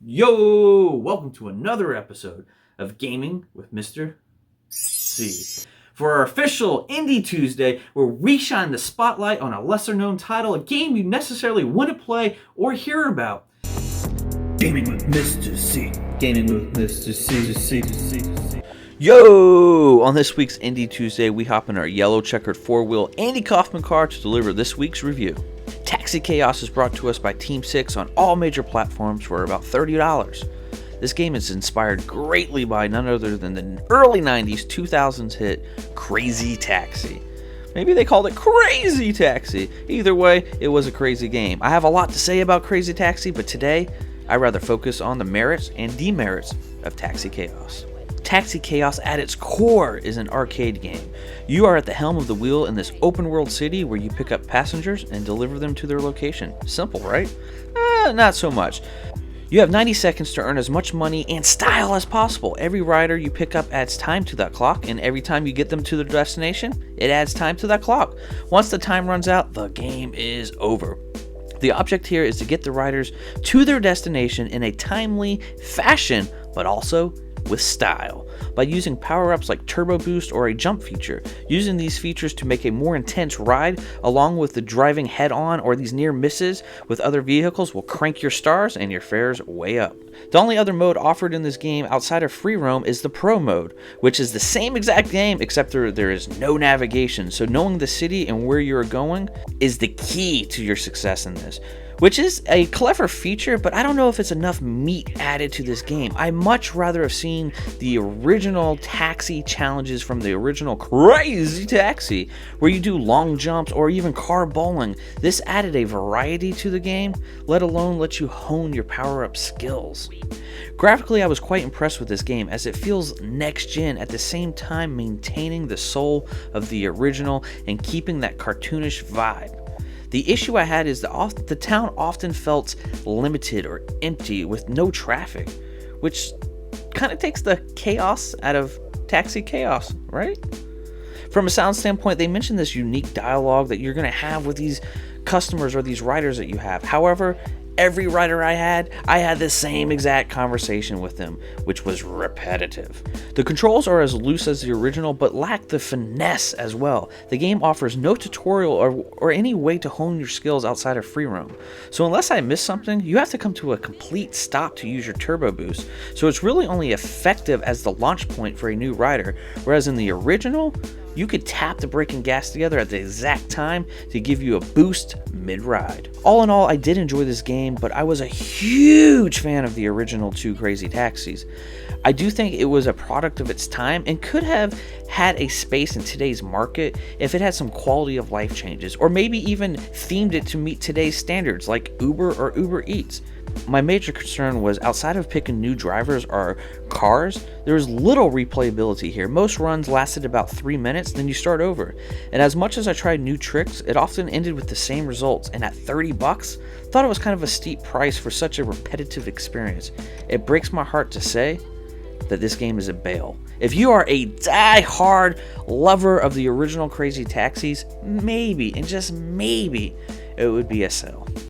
Yo, welcome to another episode of Gaming with Mr. C. For our official Indie Tuesday, where we shine the spotlight on a lesser known title, a game you necessarily wouldn't play or hear about. Gaming with Mr. C. Gaming with Mr. C. Yo! On this week's Indie Tuesday, we hop in our yellow checkered four-wheel Andy Kaufman car to deliver this week's review. Taxi Chaos is brought to us by Team 6 on all major platforms for about $30. This game is inspired greatly by none other than the early 90s, 2000s hit Crazy Taxi. Maybe they called it Crazy Taxi. Either way, it was a crazy game. I have a lot to say about Crazy Taxi, but today, I'd rather focus on the merits and demerits of Taxi Chaos. Taxi Chaos at its core is an arcade game. You are at the helm of the wheel in this open world city where you pick up passengers and deliver them to their location. Simple, right? Not so much. You have 90 seconds to earn as much money and style as possible. Every rider you pick up adds time to that clock, and every time you get them to their destination, it adds time to that clock. Once the time runs out, the game is over. The object here is to get the riders to their destination in a timely fashion, but also with style, by using power-ups like Turbo Boost or a jump feature. Using these features to make a more intense ride, along with the driving head-on or these near misses with other vehicles, will crank your stars and your fares way up. The only other mode offered in this game outside of free roam is the Pro mode, which is the same exact game except there is no navigation, so knowing the city and where you're going is the key to your success in this. Which is a clever feature, but I don't know if it's enough meat added to this game. I much rather have seen the original taxi challenges from the original Crazy Taxi, where you do long jumps or even car bowling. This added a variety to the game, let alone let you hone your power-up skills. Graphically, I was quite impressed with this game, as it feels next-gen at the same time maintaining the soul of the original and keeping that cartoonish vibe. The issue I had is the town often felt limited or empty with no traffic, which kind of takes the chaos out of Taxi Chaos, right? From a sound standpoint, they mentioned this unique dialogue that you're going to have with these customers or these riders that you have. However, every rider I had the same exact conversation with them, which was repetitive. The controls are as loose as the original, but lack the finesse as well. The game offers no tutorial or any way to hone your skills outside of free roam. So unless I miss something, you have to come to a complete stop to use your turbo boost. So it's really only effective as the launch point for a new rider, whereas in the original, you could tap the brake and gas together at the exact time to give you a boost mid-ride. All in all, I did enjoy this game, but I was a huge fan of the original two Crazy Taxis. I do think it was a product of its time and could have had a space in today's market if it had some quality of life changes, or maybe even themed it to meet today's standards like Uber or Uber Eats. My major concern was, outside of picking new drivers or cars, there was little replayability here. Most runs lasted about 3 minutes, then you start over. And as much as I tried new tricks, it often ended with the same results, and at $30, thought it was kind of a steep price for such a repetitive experience. It breaks my heart to say that this game is a bail. If you are a die-hard lover of the original Crazy Taxis, maybe, and just maybe, it would be a sell.